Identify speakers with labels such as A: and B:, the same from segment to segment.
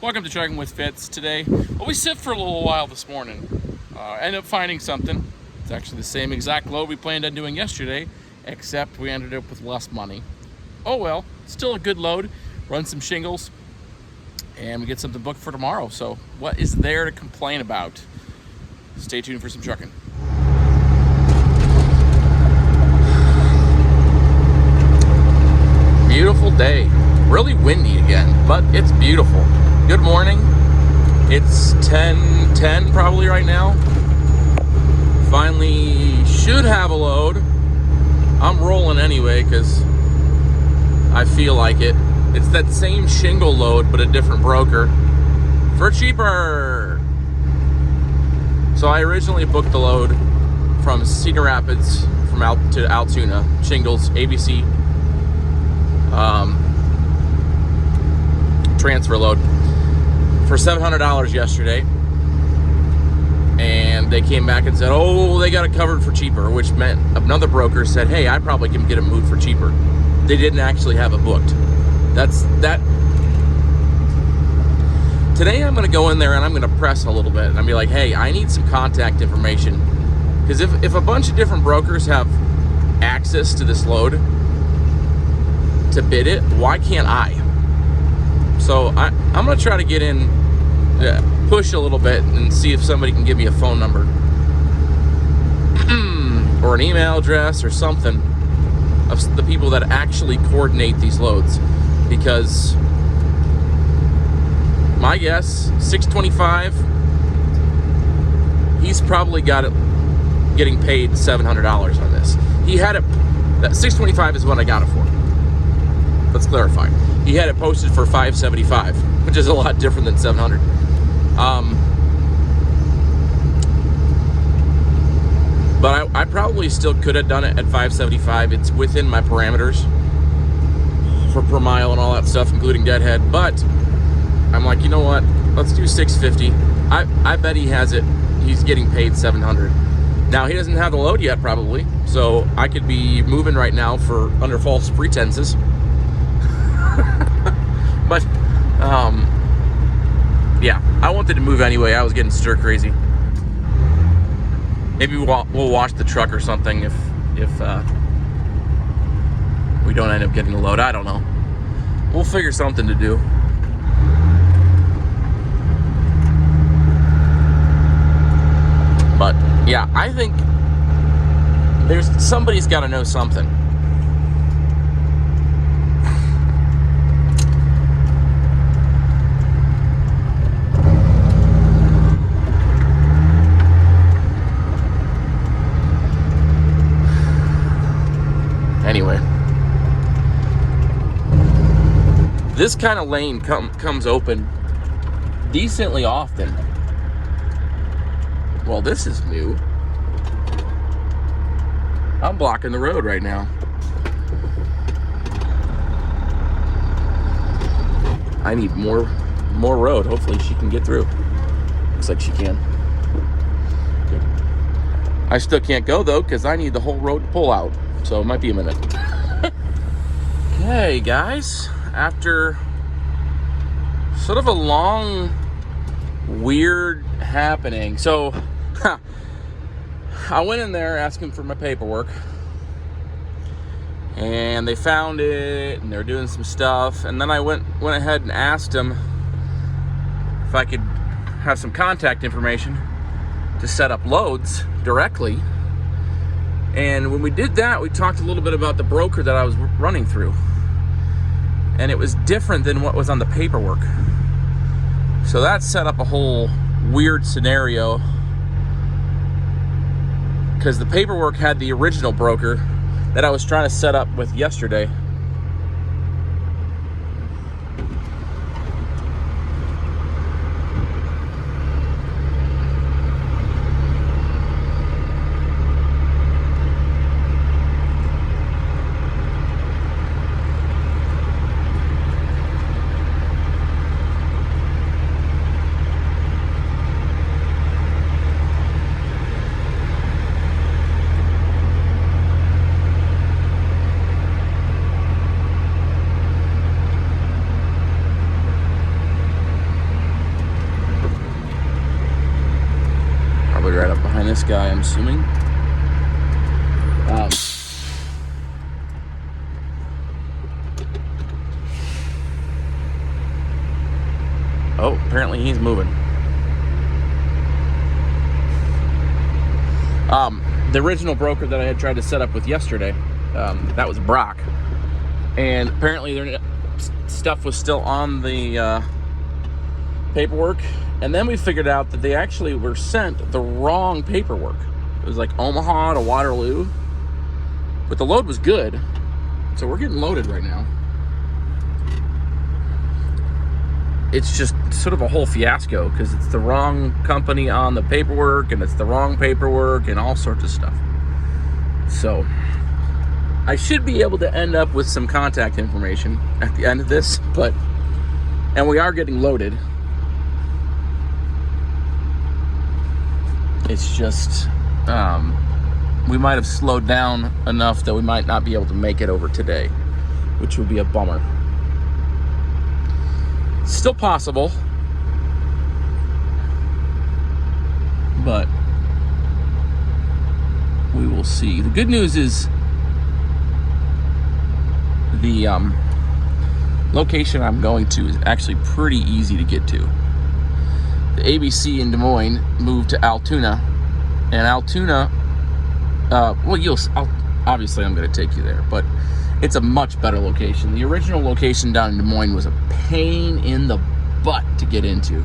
A: Welcome to Trucking with Fitz. Today, well, we sit for a little while this morning. Ended up finding something. It's actually the same exact load we planned on doing yesterday, except we ended up with less money. Oh well, still a good load. Run some shingles, and we get something booked for tomorrow. So what is there to complain about? Stay tuned for some trucking. Beautiful day. Really windy again, but it's beautiful. Good morning. It's 10:10 probably right now. Finally should have a load. I'm rolling anyway because I feel like it. It's that same shingle load but a different broker for cheaper. So I originally booked the load from Cedar Rapids to Altoona, Shingles, ABC. Transfer load for $700 yesterday, and they came back and said, oh, they got it covered for cheaper, which meant another broker said, hey, I probably can get it moved for cheaper. They didn't actually have it booked. That's that. Today I'm going to go in there and I'm going to press a little bit and I'll be like, hey, I need some contact information, because if a bunch of different brokers have access to this load to bid it, why can't I? So I'm going to try to get in, push a little bit and see if somebody can give me a phone number or an email address or something of the people that actually coordinate these loads. Because my guess, $625, he's probably got it getting paid $700 on this. He had it, that $625 is what I got it for. Let's clarify. He had it posted for $575, which is a lot different than $700. But I probably still could have done it at $575. It's within my parameters for per mile and all that stuff, including deadhead. But I'm like, you know what? Let's do $650. I bet he has it. He's getting paid $700. Now, he doesn't have the load yet, probably. So I could be moving right now for under false pretenses. But yeah, I wanted to move anyway. I was getting stir crazy. Maybe we'll wash the truck or something if we don't end up getting a load. I don't know. We'll figure something to do. But yeah, I think somebody's got to know something. Anyway, this kind of lane comes open decently often. Well, this is new. I'm blocking the road right now. I need more road. Hopefully she can get through. Looks like she can. Good. I still can't go though because I need the whole road to pull out. So it might be a minute. Okay, guys. After sort of a long, weird happening. So, I went in there asking for my paperwork. And they found it, and they were doing some stuff. And then I went ahead and asked them if I could have some contact information to set up loads directly. And when we did that, we talked a little bit about the broker that I was running through. And it was different than what was on the paperwork. So that set up a whole weird scenario, because the paperwork had the original broker that I was trying to set up with yesterday. this guy, I'm assuming. Oh, apparently he's moving. The original broker that I had tried to set up with yesterday, that was Brock. And apparently their stuff was still on the paperwork. And then we figured out that they actually were sent the wrong paperwork. It was like Omaha to Waterloo. But the load was good. So we're getting loaded right now. It's just sort of a whole fiasco because it's the wrong company on the paperwork and it's the wrong paperwork and all sorts of stuff. So I should be able to end up with some contact information at the end of this, and we are getting loaded. It's just, we might have slowed down enough that we might not be able to make it over today, which would be a bummer. Still possible, but we will see. The good news is the location I'm going to is actually pretty easy to get to. The ABC in Des Moines moved to Altoona, and Altoona, obviously I'm going to take you there, but it's a much better location. The original location down in Des Moines was a pain in the butt to get into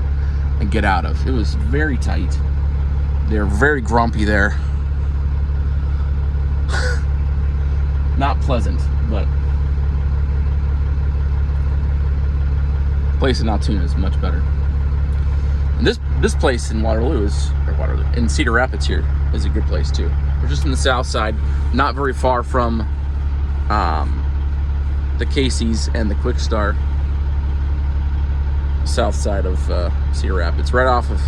A: and get out of. It was very tight. They're very grumpy there. Not pleasant, but the place in Altoona is much better. And this place in in Cedar Rapids here is a good place too. We're just in the south side, not very far from the Casey's and the Quick Star, south side of Cedar Rapids, right off of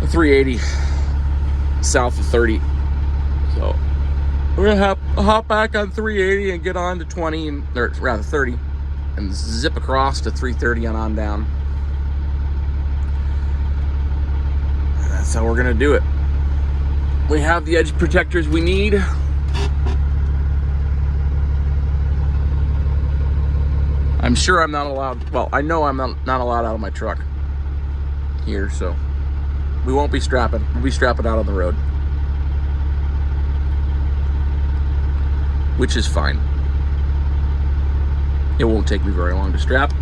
A: the 380 south of 30. So we're gonna hop back on 380 and get on to 20, or rather 30, and zip across to 330 and on down. And that's how we're gonna do it. We have the edge protectors we need. I'm sure I'm not allowed, well, I know I'm not allowed out of my truck here, so we won't be strapping. We'll be strapping out on the road, which is fine. It won't take me very long to strap.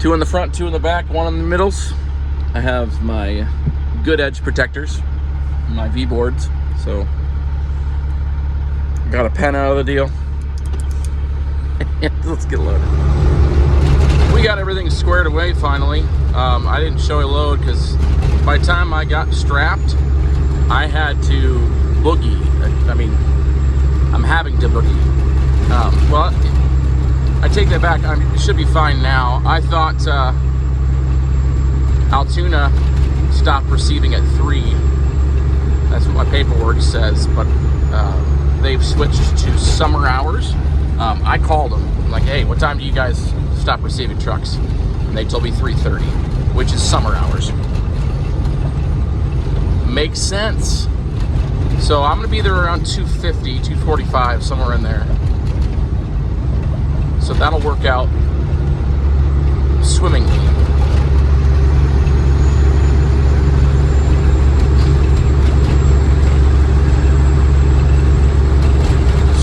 A: 2 in the front, 2 in the back, 1 in the middles. I have my good edge protectors, my V-boards, so got a pen out of the deal. Let's get loaded. We got everything squared away finally. I didn't show a load because by the time I got strapped, I had to boogie. I mean, I'm having to boogie. Well, I take that back. It should be fine now. I thought Altoona stopped receiving at 3. That's what my paperwork says, but they've switched to summer hours. I called them, I'm like, hey, what time do you guys stop receiving trucks? And they told me 3:30, which is summer hours. Makes sense. So I'm gonna be there around 2:50, 2:45, somewhere in there. So that'll work out swimmingly.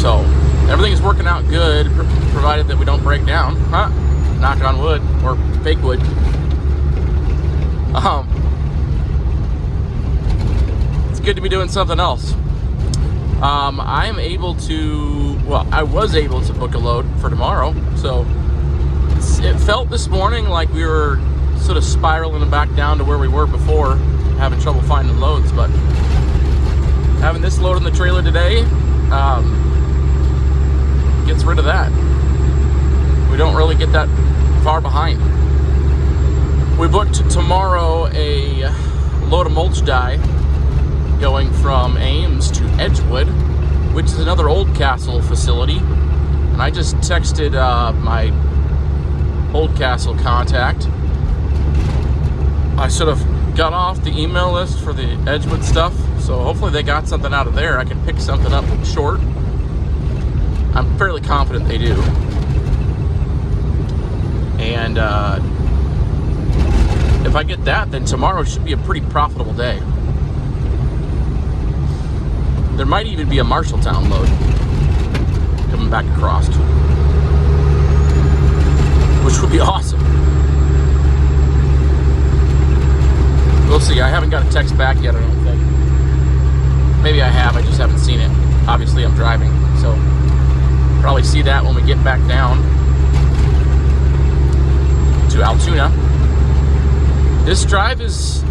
A: So everything is working out good, provided that we don't break down. Knock on wood, or fake wood. It's good to be doing something else. I'm able to, well, I was able to book a load for tomorrow. So it felt this morning like we were sort of spiraling back down to where we were before, having trouble finding loads. But having this load in the trailer today, gets rid of that. We don't really get that far behind. We booked tomorrow a load of mulch dye going from Ames to Edgewood, which is another Old Castle facility. And I just texted my Old Castle contact. I sort of got off the email list for the Edgewood stuff, so hopefully they got something out of there. I can pick something up short. I'm fairly confident they do. And if I get that, then tomorrow should be a pretty profitable day. There might even be a Marshalltown load coming back across, which would be awesome. We'll see. I haven't got a text back yet, I don't think. Maybe I have, I just haven't seen it. Obviously, I'm driving, so probably see that when we get back down to Altoona. This drive is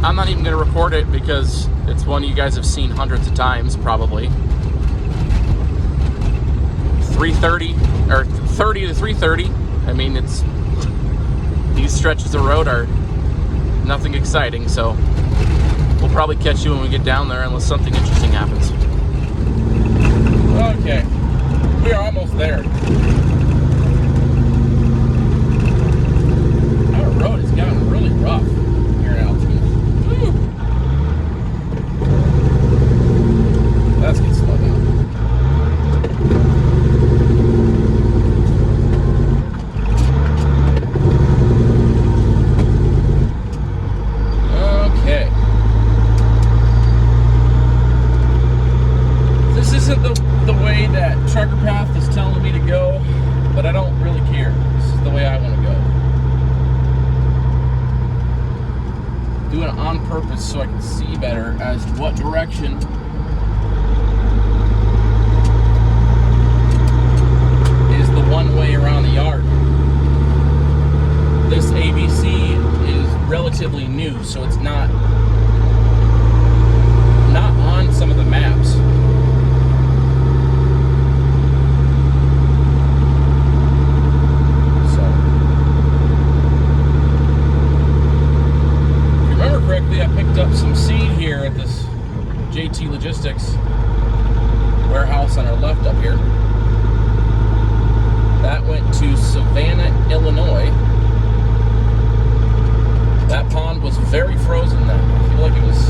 A: I'm not even going to record it because it's one you guys have seen hundreds of times, probably. 330 or 30 to 330. I mean, these stretches of road are nothing exciting, so we'll probably catch you when we get down there unless something interesting happens. Okay, we are almost there. Our road has gotten really rough here in Altoona. Woo. Let's get slowed down. Okay. This isn't the way that Trucker Path is telling me to go, but I don't really care. This is the way I want to go. Do it on purpose so I can see better as to what direction is the one way around the yard. This ABC is relatively new, so it's not on some of the maps. I picked up some seed here at this JT Logistics warehouse on our left up here. That went to Savannah, Illinois. That pond was very frozen then. I feel like it was,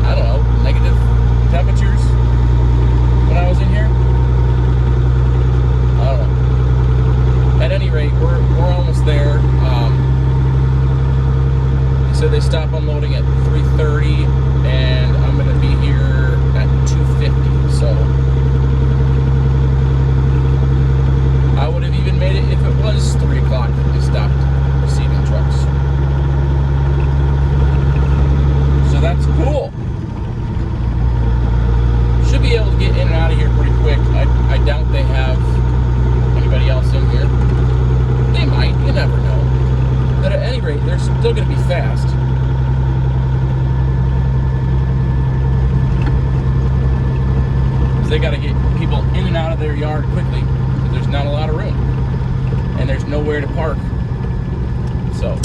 A: I don't know, negative temperatures when I was in here. I don't know. At any rate, we're almost there. So they stop unloading at 3:30, and I'm going to be here at 2:50. So I would have even made it if it was 3 o'clock that they stopped receiving trucks. So that's cool. Should be able to get in and out of here pretty quick. I doubt they have anybody else in here. They might. You never know. But at any rate, they're still going to be fast. Because they got to get people in and out of their yard quickly. Because there's not a lot of room. And there's nowhere to park. So.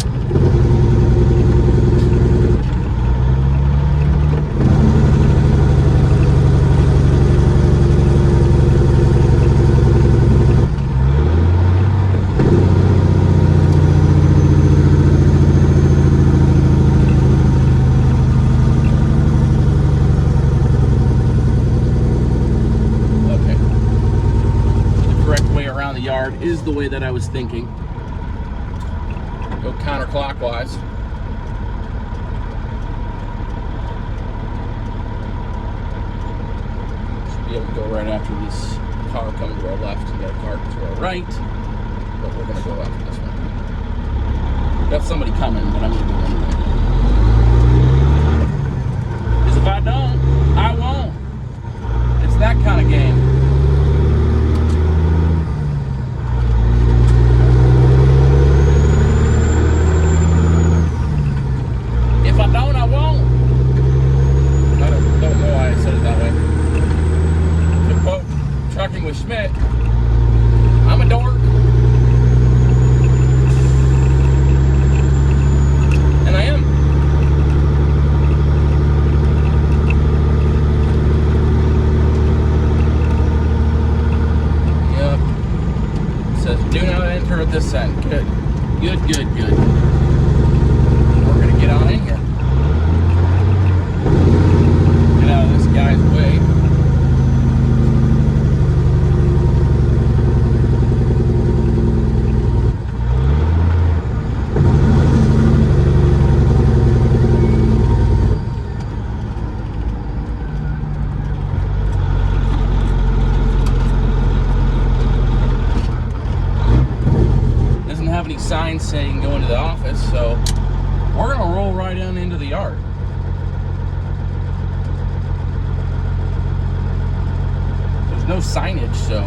A: Is the way that I was thinking. Go counterclockwise. Should be able to go right after this car coming to our left and got a car to our right. But we're going to go after this one. Got somebody coming, but I'm going to do anyway. Because if I don't, I won't. It's that kind of game. Schmidt, I'm a dork, and I am. Yep. It says do not enter at this end. Good. Good, good, good. We're gonna get on in here. Get out of this guy's way. Have any signs saying go into the office, so we're gonna roll right on into the yard. There's no signage, so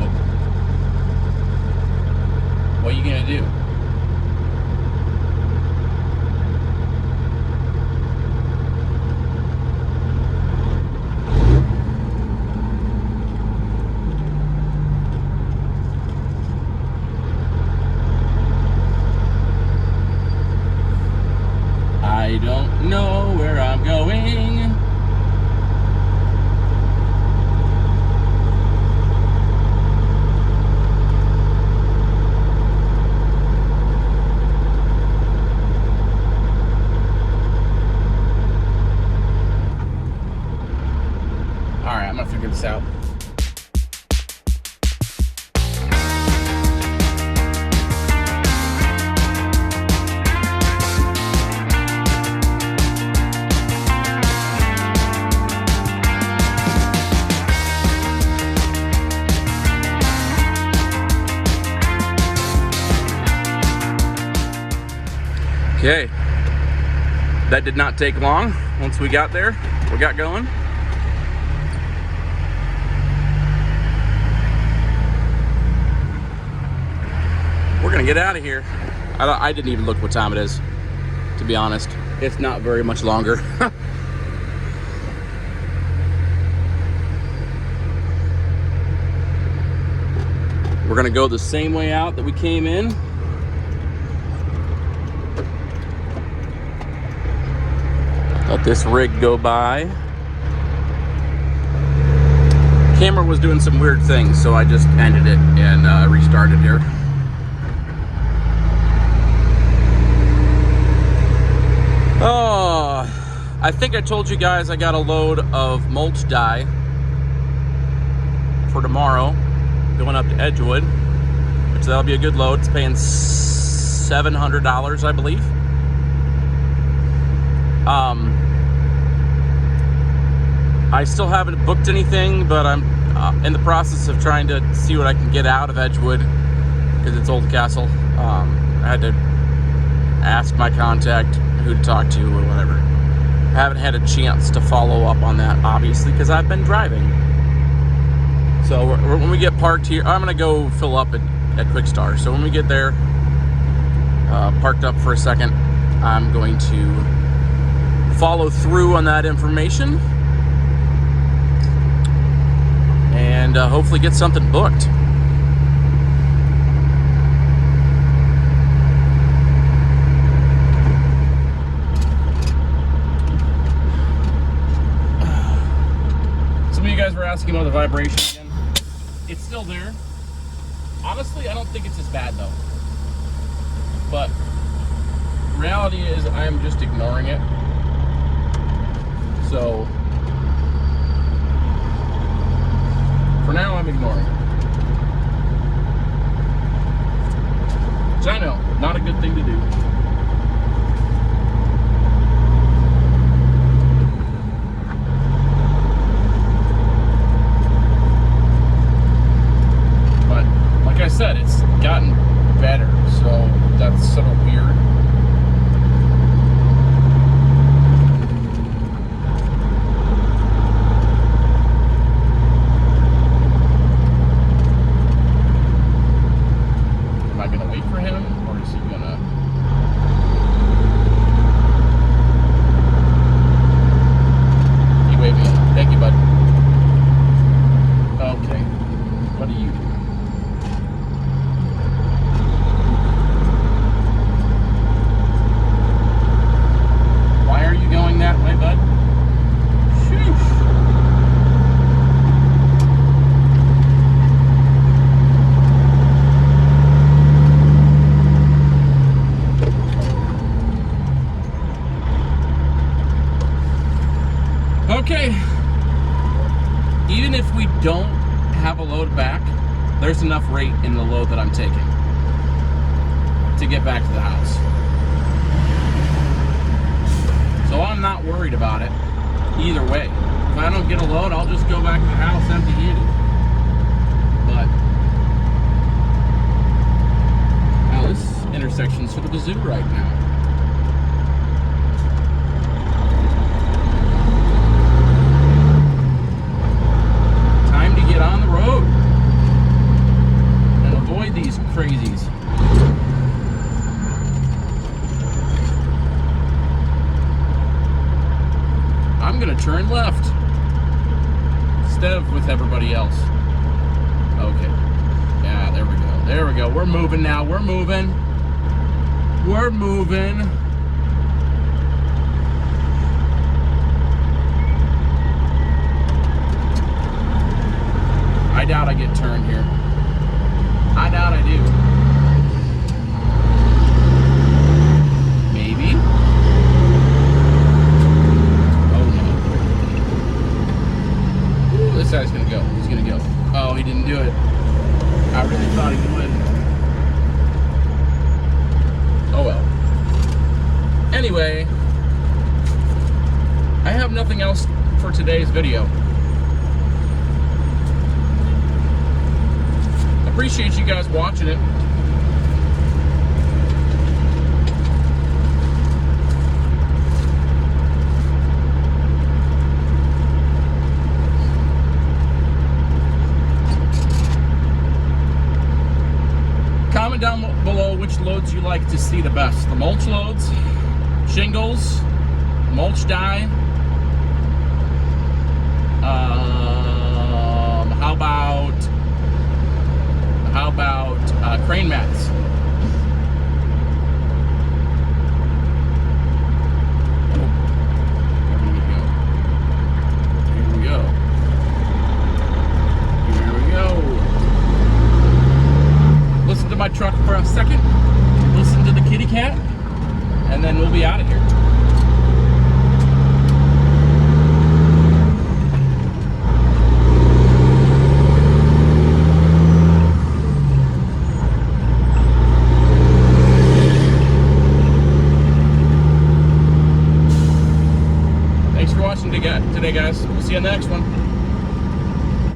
A: what are you gonna do? I don't know where I'm going. All right, I'm gonna figure this out. Okay, that did not take long. Once we got there, we got going. We're gonna get out of here. I didn't even look what time it is, to be honest. It's not very much longer. We're gonna go the same way out that we came in. Let this rig go by. Camera was doing some weird things, so I just ended it and restarted here. Oh, I think I told you guys I got a load of mulch dye for tomorrow, going up to Edgewood, which that'll be a good load. It's paying $700, I believe. I still haven't booked anything, but I'm in the process of trying to see what I can get out of Edgewood because it's Old Castle. I had to ask my contact who to talk to or whatever. I haven't had a chance to follow up on that, obviously, because I've been driving. So when we get parked here, I'm gonna go fill up at Quick Star. So when we get there, parked up for a second, I'm going to follow through on that information and hopefully get something booked. Some of you guys were asking about the vibration again. It's still there. Honestly, I don't think it's as bad though. But reality is I am just ignoring it. So for now, I'm ignoring it. Which I know, not a good thing to do. But like I said, it's gotten better, so that's sort of weird. there's enough rate in the load that I'm taking to get back to the house. So I'm not worried about it either way. If I don't get a load, I'll just go back to the house empty-handed. But now this intersection's for the bazoo right now. Time to get on the road and avoid these crazies. I'm gonna turn left instead of with everybody else. Okay. Yeah, there we go. There we go. We're moving now. We're moving. We're moving. I doubt I get turned here. I doubt I do. Maybe. This guy's gonna go. He's gonna go. Oh, he didn't do it. I really thought he would. Oh well. Anyway, I have nothing else for today's video. Appreciate you guys watching it. Comment down below which loads you like to see the best. The mulch loads, shingles, mulch dye. How about crane mats? Listen to my truck for a second, listen to the kitty cat, and then we'll be out of here. Thanks for watching today, guys. We'll see you in the next one.